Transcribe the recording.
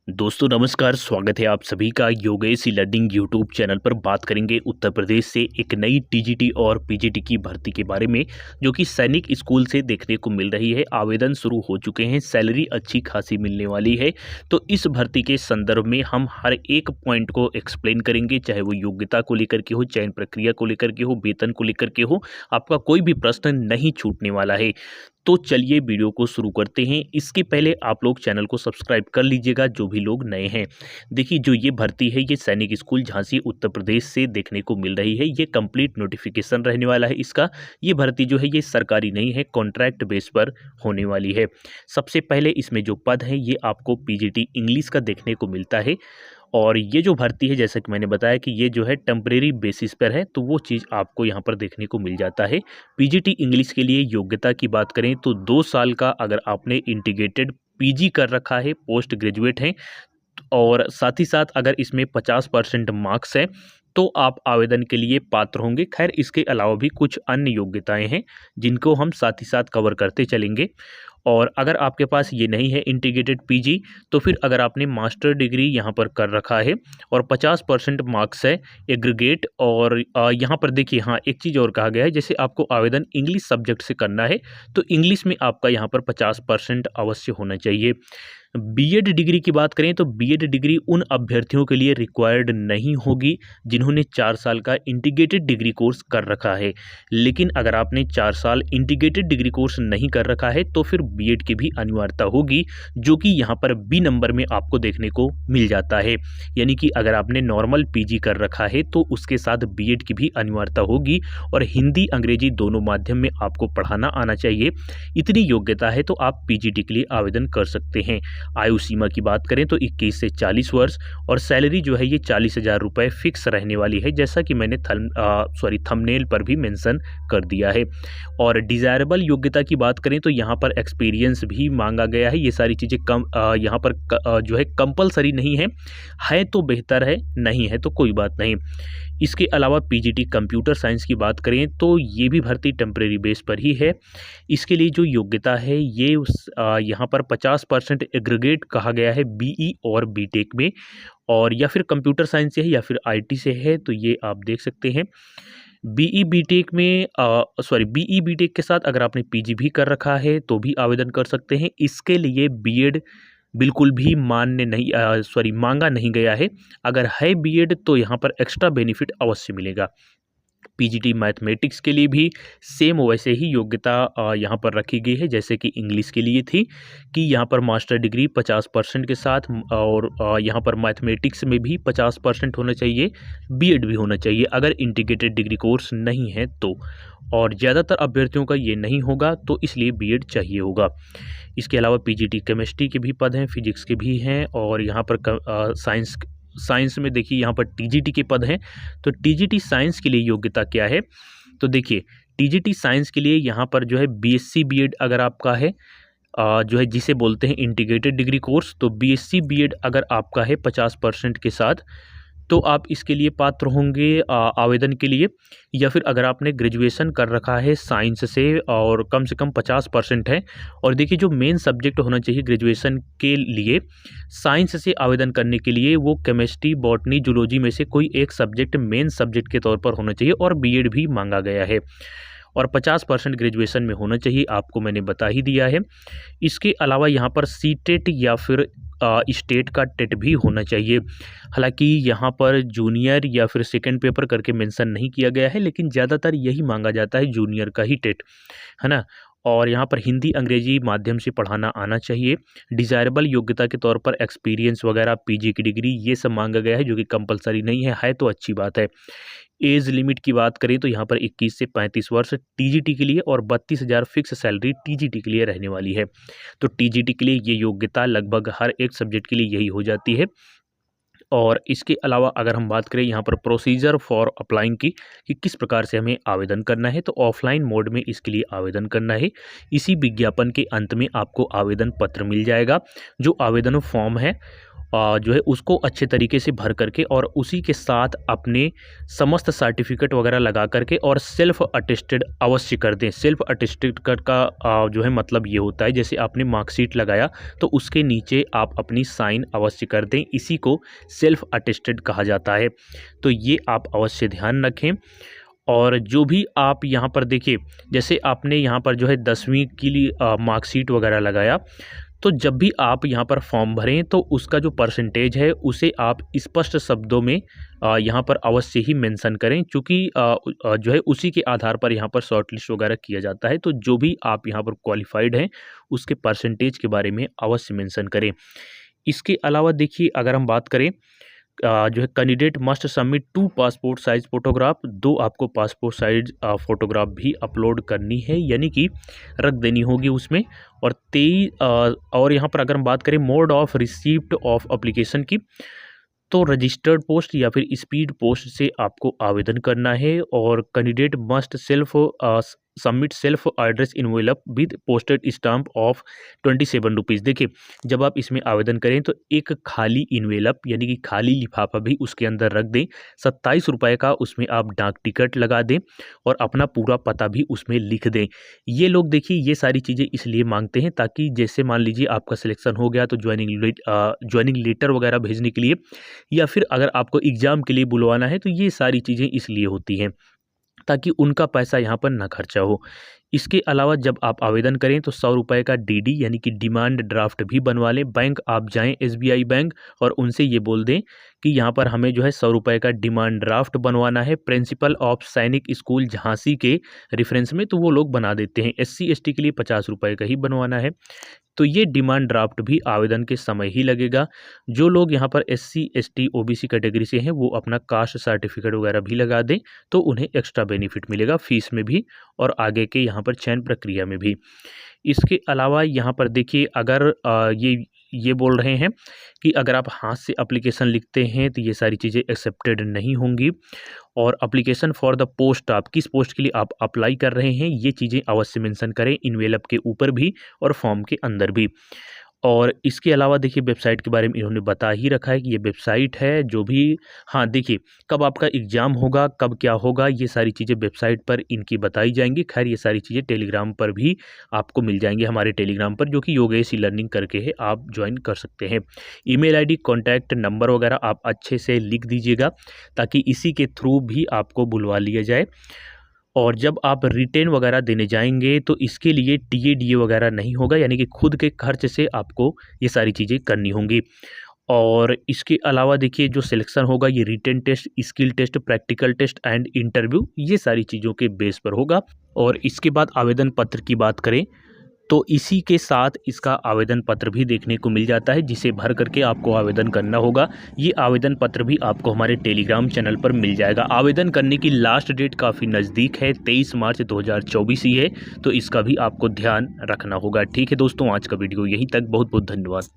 दोस्तों नमस्कार, स्वागत है आप सभी का योगेश लर्निंग यूट्यूब चैनल पर। बात करेंगे उत्तर प्रदेश से एक नई टीजीटी और पीजीटी की भर्ती के बारे में, जो कि सैनिक स्कूल से देखने को मिल रही है। आवेदन शुरू हो चुके हैं, सैलरी अच्छी खासी मिलने वाली है। तो इस भर्ती के संदर्भ में हम हर एक पॉइंट को एक्सप्लेन करेंगे, चाहे वो योग्यता को लेकर के हो, चयन प्रक्रिया को लेकर के हो, वेतन को लेकर के हो। आपका कोई भी प्रश्न नहीं छूटने वाला है। तो चलिए वीडियो को शुरू करते हैं। इसके पहले आप लोग चैनल को सब्सक्राइब कर लीजिएगा, जो भी लोग नए हैं। देखिए, जो ये भर्ती है ये सैनिक स्कूल झांसी उत्तर प्रदेश से देखने को मिल रही है। ये कंप्लीट नोटिफिकेशन रहने वाला है इसका। ये भर्ती जो है ये सरकारी नहीं है, कॉन्ट्रैक्ट बेस पर होने वाली है। सबसे पहले इसमें जो पद है ये आपको पीजीटी इंग्लिश का देखने को मिलता है। और ये जो भर्ती है, जैसा कि मैंने बताया कि ये जो है टेम्परेरी बेसिस पर है, तो वो चीज़ आपको यहाँ पर देखने को मिल जाता है। पीजीटी इंग्लिश के लिए योग्यता की बात करें तो 2 साल का अगर आपने इंटीग्रेटेड पीजी कर रखा है, पोस्ट ग्रेजुएट हैं, और साथ ही साथ अगर इसमें 50% मार्क्स है तो आप आवेदन के लिए पात्र होंगे। खैर, इसके अलावा भी कुछ अन्य योग्यताएं हैं जिनको हम साथ ही साथ कवर करते चलेंगे। और अगर आपके पास ये नहीं है इंटीग्रेटेड पीजी, तो फिर अगर आपने मास्टर डिग्री यहाँ पर कर रखा है और 50% मार्क्स है एग्रीगेट, और यहाँ पर देखिए, हाँ, एक चीज़ और कहा गया है, जैसे आपको आवेदन इंग्लिश सब्जेक्ट से करना है तो इंग्लिश में आपका यहाँ पर 50% अवश्य होना चाहिए। बीएड डिग्री की बात करें तो बीएड डिग्री उन अभ्यर्थियों के लिए रिक्वायर्ड नहीं होगी जिन्होंने 4 साल का इंटीग्रेटेड डिग्री कोर्स कर रखा है। लेकिन अगर आपने 4 साल इंटीग्रेटेड डिग्री कोर्स नहीं कर रखा है तो फिर बीएड की भी अनिवार्यता होगी, जो कि यहाँ पर बी नंबर में आपको देखने को मिल जाता है। यानी कि अगर आपने नॉर्मल पीजी कर रखा है तो उसके साथ बीएड की भी अनिवार्यता होगी, और हिंदी अंग्रेजी दोनों माध्यम में आपको पढ़ाना आना चाहिए। इतनी योग्यता है तो आप पीजीटी के लिए आवेदन कर सकते हैं। आयु सीमा की बात करें तो 21 से 40 वर्ष, और सैलरी जो है ये 40,000 रुपये फिक्स रहने वाली है, जैसा कि मैंने थंबनेल पर भी मेंशन कर दिया है। और डिज़ायरेबल योग्यता की बात करें तो यहाँ पर एक्सपीरियंस भी मांगा गया है। ये सारी चीज़ें यहाँ पर जो है कंपलसरी नहीं है तो बेहतर है, नहीं है तो कोई बात नहीं। इसके अलावा पीजीटी कंप्यूटर साइंस की बात करें तो ये भी भर्ती टेम्परेरी बेस पर ही है। इसके लिए जो योग्यता है ये यहाँ पर 50% एग्रीगेट कहा गया है बीई और बीटेक में, और या फिर कंप्यूटर साइंस से है या फिर आईटी से है, तो ये आप देख सकते हैं। बीई बीटेक में बीई बीटेक के साथ अगर आपने पीजी भी कर रखा है तो भी आवेदन कर सकते हैं। इसके लिए बीएड बिल्कुल भी मांगा नहीं गया है। अगर है बीएड तो यहाँ पर एक्स्ट्रा बेनिफिट अवश्य मिलेगा। पीजीटी मैथमेटिक्स के लिए भी सेम वैसे ही योग्यता यहाँ पर रखी गई है जैसे कि इंग्लिश के लिए थी, कि यहाँ पर मास्टर डिग्री 50% के साथ, और यहाँ पर मैथमेटिक्स में भी 50% होना चाहिए, बीएड भी होना चाहिए अगर इंटीग्रेटेड डिग्री कोर्स नहीं है तो। और ज़्यादातर अभ्यर्थियों का ये नहीं होगा तो इसलिए बीएड चाहिए होगा। इसके अलावा पीजीटी केमिस्ट्री के भी पद हैं, फिजिक्स के भी हैं, और यहाँ पर साइंस में देखिए यहाँ पर टीजीटी के पद हैं। तो टीजीटी साइंस के लिए योग्यता क्या है, तो देखिए टीजीटी साइंस के लिए यहाँ पर जो है बीएससी बीएड अगर आपका है, जो है जिसे बोलते हैं इंटीग्रेटेड डिग्री कोर्स, तो बीएससी बीएड अगर आपका है 50% के साथ तो आप इसके लिए पात्र होंगे आवेदन के लिए। या फिर अगर आपने ग्रेजुएशन कर रखा है साइंस से और कम से कम 50% है, और देखिए जो मेन सब्जेक्ट होना चाहिए ग्रेजुएशन के लिए साइंस से आवेदन करने के लिए वो केमिस्ट्री, बॉटनी, जूलॉजी में से कोई एक सब्जेक्ट मेन सब्जेक्ट के तौर पर होना चाहिए, और बीएड भी मांगा गया है, और 50% ग्रेजुएशन में होना चाहिए, आपको मैंने बता ही दिया है। इसके अलावा यहाँ पर सीटेट या फिर स्टेट का टेट भी होना चाहिए। हालांकि यहाँ पर जूनियर या फिर सेकंड पेपर करके मेंशन नहीं किया गया है, लेकिन ज़्यादातर यही मांगा जाता है, जूनियर का ही टेट, है ना। और यहाँ पर हिंदी अंग्रेजी माध्यम से पढ़ाना आना चाहिए। डिज़ायरेबल योग्यता के तौर पर एक्सपीरियंस वगैरह, पीजी की डिग्री, ये सब मांगा गया है, जो कि कंपलसरी नहीं है तो अच्छी बात है। एज लिमिट की बात करें तो यहाँ पर 21 से 35 वर्ष टीजीटी के लिए, और 32,000 फिक्स सैलरी टीजीटी के लिए रहने वाली है। तो टीजीटी के लिए ये योग्यता लगभग हर एक सब्जेक्ट के लिए यही हो जाती है। और इसके अलावा अगर हम बात करें यहाँ पर प्रोसीजर फॉर अप्लाइंग की, कि किस प्रकार से हमें आवेदन करना है, तो ऑफलाइन मोड में इसके लिए आवेदन करना है। इसी विज्ञापन के अंत में आपको आवेदन पत्र मिल जाएगा, जो आवेदन फॉर्म है, जो है उसको अच्छे तरीके से भर करके और उसी के साथ अपने समस्त सर्टिफिकेट वगैरह लगा करके और सेल्फ अटेस्टेड अवश्य कर दें। सेल्फ अटेस्टेड का जो है मतलब ये होता है, जैसे आपने मार्कशीट लगाया तो उसके नीचे आप अपनी साइन अवश्य कर दें, इसी को सेल्फ अटेस्टेड कहा जाता है। तो ये आप अवश्य ध्यान रखें। और जो भी आप यहाँ पर देखिए, जैसे आपने यहाँ पर जो है 10वीं के लिए मार्कशीट वगैरह लगाया, तो जब भी आप यहाँ पर फॉर्म भरें तो उसका जो परसेंटेज है उसे आप स्पष्ट शब्दों में यहाँ पर अवश्य ही मेंशन करें, क्योंकि जो है उसी के आधार पर यहाँ पर शॉर्ट लिस्ट वगैरह किया जाता है। तो जो भी आप यहाँ पर क्वालिफाइड हैं उसके परसेंटेज के बारे में अवश्य मेंशन करें। इसके अलावा देखिए, अगर हम बात करें जो है candidate must submit 2 passport size photograph, 2 आपको पासपोर्ट साइज फ़ोटोग्राफ भी अपलोड करनी है, यानी कि रख देनी होगी उसमें। और 23 और यहाँ पर अगर हम बात करें mode of receipt of application की, तो रजिस्टर्ड पोस्ट या फिर स्पीड पोस्ट से आपको आवेदन करना है। और candidate must submit self address envelope with posted stamp of 27 rupees. देखिए, जब आप इसमें आवेदन करें तो एक खाली इनवेलप यानी कि खाली लिफाफा भी उसके अंदर रख दें। 27 रुपये का उसमें आप डाक टिकट लगा दें और अपना पूरा पता भी उसमें लिख दें। ये लोग देखिए ये सारी चीज़ें इसलिए मांगते हैं ताकि जैसे मान लीजिए आपका सिलेक्शन हो गया तो ज्वाइनिंग लेटर वगैरह भेजने के लिए, या फिर अगर आपको एग्ज़ाम के लिए बुलवाना है, तो ये सारी चीज़ें इसलिए होती हैं ताकि उनका पैसा यहाँ पर ना खर्चा हो। इसके अलावा जब आप आवेदन करें तो 100 रुपये का डीडी यानी कि डिमांड ड्राफ्ट भी बनवा लें। बैंक आप जाएं एसबीआई बैंक और उनसे ये बोल दें कि यहाँ पर हमें जो है 100 रुपये का डिमांड ड्राफ्ट बनवाना है प्रिंसिपल ऑफ सैनिक स्कूल झांसी के रेफरेंस में, तो वो लोग बना देते हैं। SC ST के लिए 50 रुपये का ही बनवाना है। तो ये डिमांड ड्राफ्ट भी आवेदन के समय ही लगेगा। जो लोग यहाँ पर SC ST OBC कैटेगरी से हैं वो अपना कास्ट सर्टिफिकेट वगैरह भी लगा दें, तो उन्हें एक्स्ट्रा बेनिफिट मिलेगा फीस में भी और आगे के यहाँ पर चयन प्रक्रिया में भी। इसके अलावा यहाँ पर देखिए, अगर ये बोल रहे हैं कि अगर आप हाथ से एप्लीकेशन लिखते हैं तो ये सारी चीज़ें एक्सेप्टेड नहीं होंगी। और एप्लीकेशन फॉर द पोस्ट, आप किस पोस्ट के लिए आप अप्लाई कर रहे हैं ये चीज़ें अवश्य मेंशन करें इनवेलप के ऊपर भी और फॉर्म के अंदर भी। और इसके अलावा देखिए, वेबसाइट के बारे में इन्होंने बता ही रखा है कि ये वेबसाइट है जो भी, हाँ देखिए, कब आपका एग्ज़ाम होगा, कब क्या होगा, ये सारी चीज़ें वेबसाइट पर इनकी बताई जाएंगी। खैर ये सारी चीज़ें टेलीग्राम पर भी आपको मिल जाएंगी, हमारे टेलीग्राम पर, जो कि योगेश ई लर्निंग करके है, आप ज्वाइन कर सकते हैं। ईमेल आईडी, कॉन्टैक्ट नंबर वगैरह आप अच्छे से लिख दीजिएगा ताकि इसी के थ्रू भी आपको बुलवा लिया जाए। और जब आप रिटेन वगैरह देने जाएंगे तो इसके लिए टीए वगैरह नहीं होगा, यानी कि खुद के खर्च से आपको ये सारी चीज़ें करनी होंगी। और इसके अलावा देखिए, जो सिलेक्शन होगा ये written test, skill test, practical test and interview, ये सारी चीज़ों के बेस पर होगा। और इसके बाद आवेदन पत्र की बात करें तो इसी के साथ इसका आवेदन पत्र भी देखने को मिल जाता है, जिसे भर करके आपको आवेदन करना होगा। ये आवेदन पत्र भी आपको हमारे टेलीग्राम चैनल पर मिल जाएगा। आवेदन करने की लास्ट डेट काफ़ी नज़दीक है, 23 मार्च 2024 ही है, तो इसका भी आपको ध्यान रखना होगा। ठीक है दोस्तों, आज का वीडियो यहीं तक। बहुत बहुत धन्यवाद।